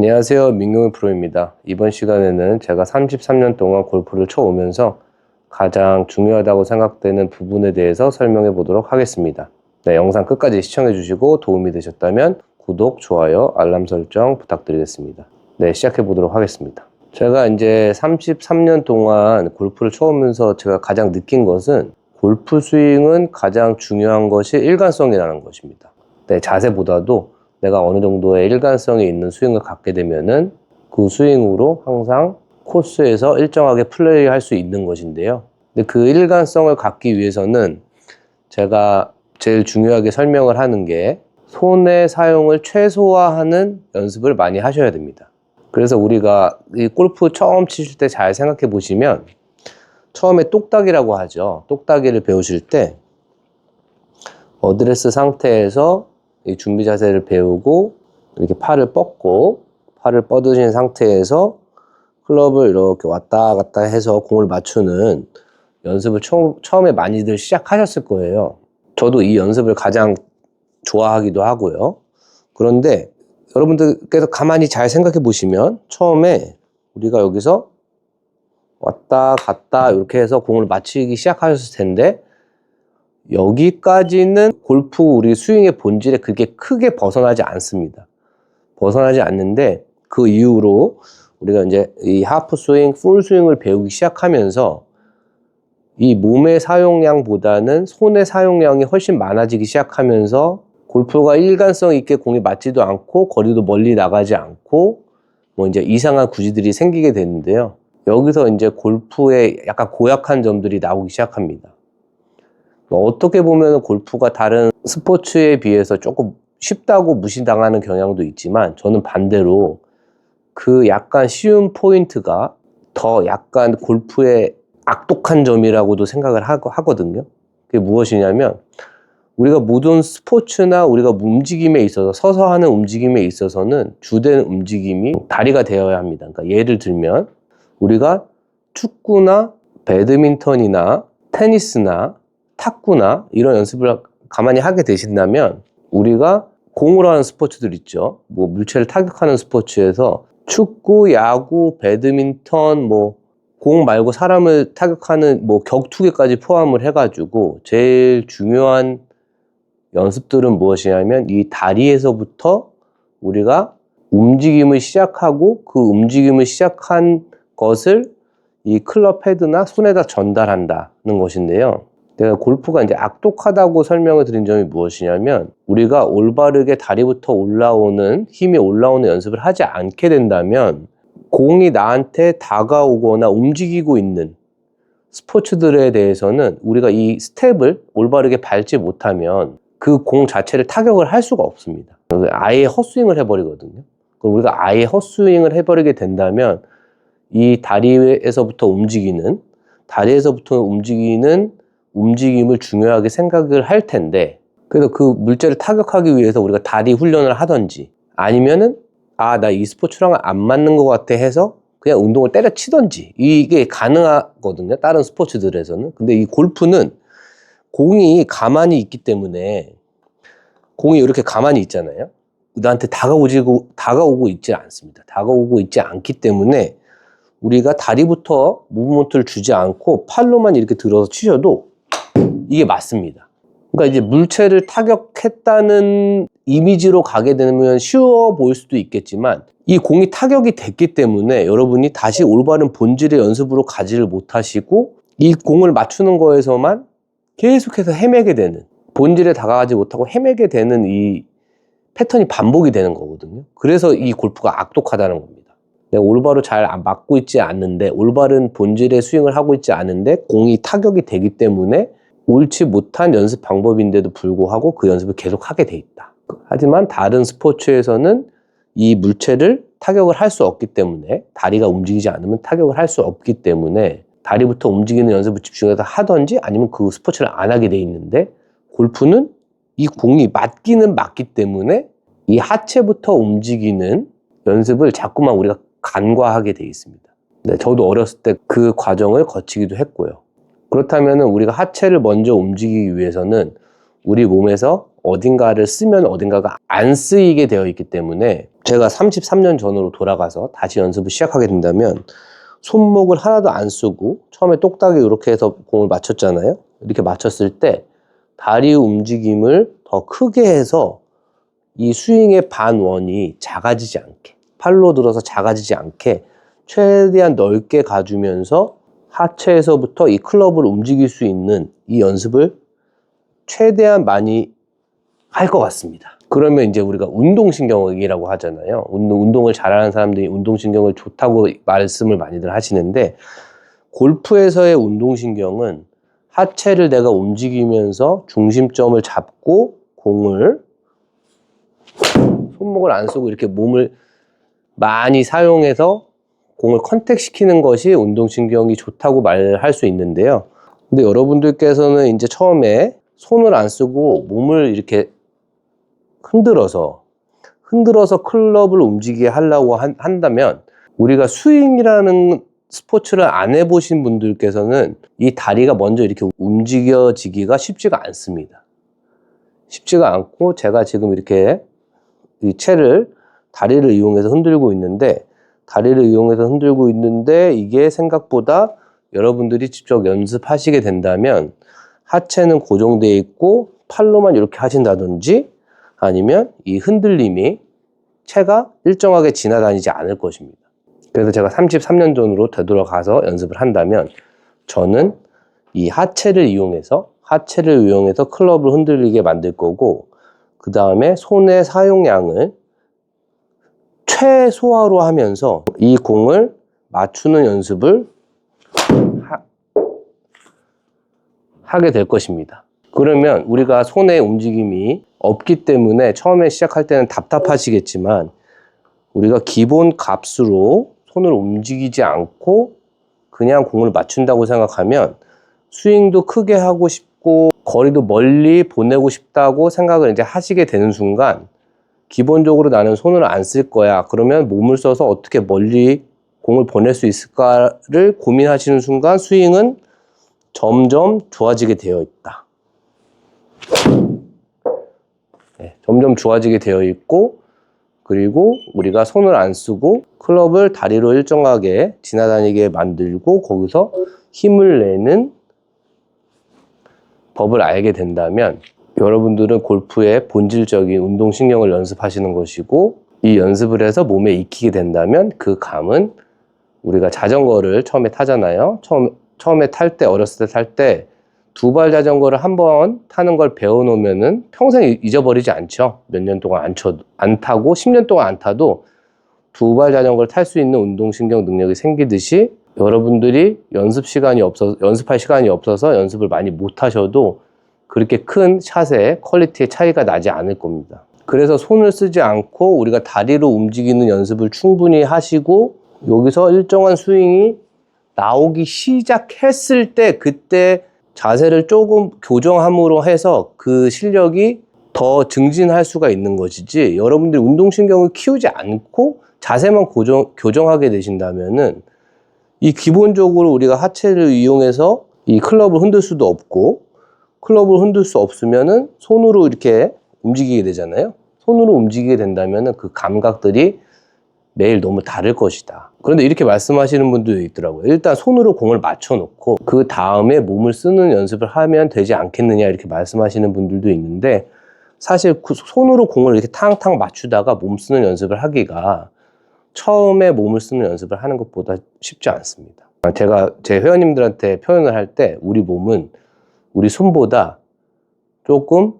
안녕하세요, 민경훈 프로입니다. 이번 시간에는 제가 33년 동안 골프를 쳐오면서 가장 중요하다고 생각되는 부분에 대해서 설명해 보도록 하겠습니다. 네, 영상 끝까지 시청해 주시고 도움이 되셨다면 구독, 좋아요, 알람 설정 부탁드리겠습니다. 네, 시작해 보도록 하겠습니다. 제가 이제 33년 동안 골프를 쳐오면서 제가 가장 느낀 것은 골프 스윙은 가장 중요한 것이 일관성이라는 것입니다. 네, 자세보다도 내가 어느 정도의 일관성이 있는 스윙을 갖게 되면은 그 스윙으로 항상 코스에서 일정하게 플레이할 수 있는 것인데요. 근데 그 일관성을 갖기 위해서는 제가 제일 중요하게 설명을 하는 게 손의 사용을 최소화하는 연습을 많이 하셔야 됩니다. 그래서 우리가 이 골프 처음 치실 때 잘 생각해 보시면 처음에 똑딱이라고 하죠. 똑딱이를 배우실 때 어드레스 상태에서 이 준비 자세를 배우고 이렇게 팔을 뻗고 팔을 뻗으신 상태에서 클럽을 이렇게 왔다 갔다 해서 공을 맞추는 연습을 처음에 많이들 시작하셨을 거예요. 저도 이 연습을 가장 좋아하기도 하고요. 그런데 여러분들께서 가만히 잘 생각해 보시면 처음에 우리가 여기서 왔다 갔다 이렇게 해서 공을 맞추기 시작하셨을 텐데 여기까지는 골프 우리 스윙의 본질에 그게 크게 벗어나지 않습니다. 벗어나지 않는데 그 이후로 우리가 이제 이 하프 스윙, 풀 스윙을 배우기 시작하면서 이 몸의 사용량보다는 손의 사용량이 훨씬 많아지기 시작하면서 골프가 일관성 있게 공이 맞지도 않고 거리도 멀리 나가지 않고 뭐 이제 이상한 구질들이 생기게 되는데요. 여기서 이제 골프의 약간 고약한 점들이 나오기 시작합니다. 어떻게 보면 골프가 다른 스포츠에 비해서 조금 쉽다고 무시당하는 경향도 있지만 저는 반대로 그 약간 쉬운 포인트가 더 약간 골프의 악독한 점이라고도 생각을 하거든요. 그게 무엇이냐면 우리가 모든 스포츠나 우리가 움직임에 있어서 서서 하는 움직임에 있어서는 주된 움직임이 다리가 되어야 합니다. 그러니까 예를 들면 우리가 축구나 배드민턴이나 테니스나 탁구나 이런 연습을 가만히 하게 되신다면 우리가 공으로 하는 스포츠들 있죠. 뭐 물체를 타격하는 스포츠에서 축구, 야구, 배드민턴, 뭐 공 말고 사람을 타격하는 뭐 격투기까지 포함을 해가지고 제일 중요한 연습들은 무엇이냐면 이 다리에서부터 우리가 움직임을 시작하고 그 움직임을 시작한 것을 이 클럽 헤드나 손에다 전달한다는 것인데요. 내가 골프가 이제 악독하다고 설명을 드린 점이 무엇이냐면 우리가 올바르게 다리부터 올라오는 힘이 올라오는 연습을 하지 않게 된다면 공이 나한테 다가오거나 움직이고 있는 스포츠들에 대해서는 우리가 이 스텝을 올바르게 밟지 못하면 그 공 자체를 타격을 할 수가 없습니다. 아예 헛스윙을 해버리거든요. 그럼 우리가 아예 헛스윙을 해버리게 된다면 이 다리에서부터 움직이는 움직임을 중요하게 생각을 할 텐데 그래서 그 물체를 타격하기 위해서 우리가 다리 훈련을 하든지 아니면은 나 이 스포츠랑은 안 맞는 것 같아 해서 그냥 운동을 때려치든지 이게 가능하거든요. 다른 스포츠들에서는. 근데 이 골프는 공이 가만히 있기 때문에 공이 이렇게 가만히 있잖아요. 나한테 다가오고 있지 않습니다. 다가오고 있지 않기 때문에 우리가 다리부터 무브먼트를 주지 않고 팔로만 이렇게 들어서 치셔도 이게 맞습니다. 그러니까 이제 물체를 타격했다는 이미지로 가게 되면 쉬워 보일 수도 있겠지만 이 공이 타격이 됐기 때문에 여러분이 다시 올바른 본질의 연습으로 가지를 못하시고 이 공을 맞추는 거에서만 계속해서 헤매게 되는 본질에 다가가지 못하고 헤매게 되는 이 패턴이 반복이 되는 거거든요. 그래서 이 골프가 악독하다는 겁니다. 내가 올바로 잘 맞고 있지 않는데 올바른 본질의 스윙을 하고 있지 않은데 공이 타격이 되기 때문에 옳지 못한 연습 방법인데도 불구하고 그 연습을 계속 하게 돼 있다. 하지만 다른 스포츠에서는 이 물체를 타격을 할 수 없기 때문에 다리가 움직이지 않으면 타격을 할 수 없기 때문에 다리부터 움직이는 연습을 집중해서 하든지 아니면 그 스포츠를 안 하게 돼 있는데 골프는 이 공이 맞기는 맞기 때문에 이 하체부터 움직이는 연습을 자꾸만 우리가 간과하게 돼 있습니다. 네, 저도 어렸을 때 그 과정을 거치기도 했고요. 그렇다면 우리가 하체를 먼저 움직이기 위해서는 우리 몸에서 어딘가를 쓰면 어딘가가 안 쓰이게 되어 있기 때문에 제가 33년 전으로 돌아가서 다시 연습을 시작하게 된다면 손목을 하나도 안 쓰고 처음에 똑딱이 이렇게 해서 공을 맞췄잖아요. 이렇게 맞췄을 때 다리 움직임을 더 크게 해서 이 스윙의 반원이 작아지지 않게, 팔로 들어서 작아지지 않게 최대한 넓게 가주면서 하체에서부터 이 클럽을 움직일 수 있는 이 연습을 최대한 많이 할 것 같습니다. 그러면 이제 우리가 운동신경이라고 하잖아요. 운동을 잘하는 사람들이 운동신경을 좋다고 말씀을 많이들 하시는데, 골프에서의 운동신경은 하체를 내가 움직이면서 중심점을 잡고 공을 손목을 안 쓰고 이렇게 몸을 많이 사용해서 공을 컨택시키는 것이 운동신경이 좋다고 말할 수 있는데요. 근데 여러분들께서는 이제 처음에 손을 안 쓰고 몸을 이렇게 흔들어서 클럽을 움직이게 하려고 한다면, 우리가 스윙이라는 스포츠를 안 해보신 분들께서는 이 다리가 먼저 이렇게 움직여지기가 쉽지가 않습니다. 쉽지가 않고, 제가 지금 이렇게 이 채를 다리를 이용해서 흔들고 있는데, 이게 생각보다 여러분들이 직접 연습하시게 된다면 하체는 고정되어 있고 팔로만 이렇게 하신다든지, 아니면 이 흔들림이 채가 일정하게 지나다니지 않을 것입니다. 그래서 제가 33년 전으로 되돌아가서 연습을 한다면 저는 이 하체를 이용해서 클럽을 흔들리게 만들 거고, 그 다음에 손의 사용량을 최소화로 하면서 이 공을 맞추는 연습을 하게 될 것입니다. 그러면 우리가 손의 움직임이 없기 때문에 처음에 시작할 때는 답답하시겠지만, 우리가 기본 값으로 손을 움직이지 않고 그냥 공을 맞춘다고 생각하면 스윙도 크게 하고 싶고 거리도 멀리 보내고 싶다고 생각을 이제 하시게 되는 순간, 기본적으로 나는 손을 안 쓸 거야, 그러면 몸을 써서 어떻게 멀리 공을 보낼 수 있을까를 고민하시는 순간 스윙은 점점 좋아지게 되어 있다. 점점 좋아지게 되어 있고, 그리고 우리가 손을 안 쓰고 클럽을 다리로 일정하게 지나다니게 만들고 거기서 힘을 내는 법을 알게 된다면, 여러분들은 골프의 본질적인 운동신경을 연습하시는 것이고, 이 연습을 해서 몸에 익히게 된다면 그 감은, 우리가 자전거를 처음에 타잖아요. 처음에 탈 때, 어렸을 때 탈 때 두 발 자전거를 한번 타는 걸 배워놓으면은 평생 잊어버리지 않죠. 몇 년 동안 안 타고 10년 동안 안 타도 두 발 자전거를 탈 수 있는 운동신경 능력이 생기듯이, 여러분들이 연습할 시간이 없어서 연습을 많이 못 하셔도 그렇게 큰 샷의 퀄리티의 차이가 나지 않을 겁니다. 그래서 손을 쓰지 않고 우리가 다리로 움직이는 연습을 충분히 하시고, 여기서 일정한 스윙이 나오기 시작했을 때 그때 자세를 조금 교정함으로 해서 그 실력이 더 증진할 수가 있는 것이지, 여러분들이 운동신경을 키우지 않고 자세만 교정하게 되신다면은 이 기본적으로 우리가 하체를 이용해서 이 클럽을 흔들 수도 없고, 클럽을 흔들 수 없으면은 손으로 이렇게 움직이게 되잖아요. 손으로 움직이게 된다면은 그 감각들이 매일 너무 다를 것이다. 그런데 이렇게 말씀하시는 분들도 있더라고요. 일단 손으로 공을 맞춰놓고 그 다음에 몸을 쓰는 연습을 하면 되지 않겠느냐, 이렇게 말씀하시는 분들도 있는데, 사실 손으로 공을 이렇게 탕탕 맞추다가 몸 쓰는 연습을 하기가 처음에 몸을 쓰는 연습을 하는 것보다 쉽지 않습니다. 제가 제 회원님들한테 표현을 할 때 우리 몸은 우리 손보다 조금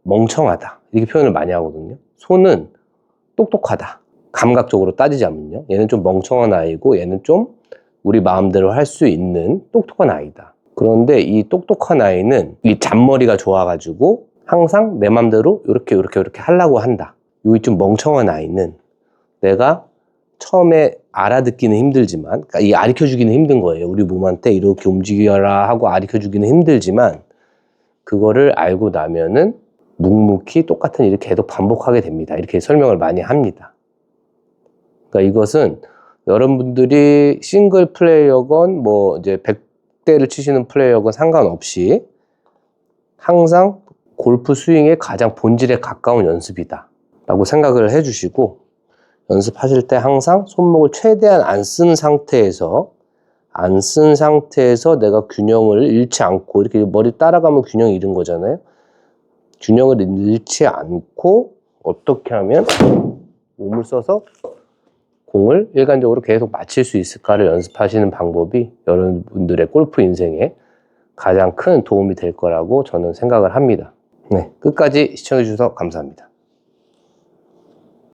멍청하다, 이렇게 표현을 많이 하거든요. 손은 똑똑하다, 감각적으로 따지자면요. 얘는 좀 멍청한 아이고 얘는 좀 우리 마음대로 할 수 있는 똑똑한 아이다. 그런데 이 똑똑한 아이는 이 잔머리가 좋아가지고 항상 내 맘대로 이렇게 하려고 한다. 여기 좀 멍청한 아이는 내가 처음에 알아듣기는 힘들지만, 그러니까 이 가르쳐주기는 힘든 거예요. 우리 몸한테 이렇게 움직여라 하고 가르쳐주기는 힘들지만, 그거를 알고 나면은 묵묵히 똑같은 일을 계속 반복하게 됩니다. 이렇게 설명을 많이 합니다. 그러니까 이것은 여러분들이 싱글 플레이어건 뭐 이제 100대를 치시는 플레이어건 상관없이 항상 골프 스윙의 가장 본질에 가까운 연습이다 라고 생각을 해주시고, 연습하실 때 항상 손목을 최대한 안 쓴 상태에서 내가 균형을 잃지 않고, 이렇게 머리 따라가면 균형 잃은 거잖아요. 균형을 잃지 않고 어떻게 하면 몸을 써서 공을 일관적으로 계속 맞힐 수 있을까를 연습하시는 방법이 여러분들의 골프 인생에 가장 큰 도움이 될 거라고 저는 생각을 합니다. 네, 끝까지 시청해 주셔서 감사합니다.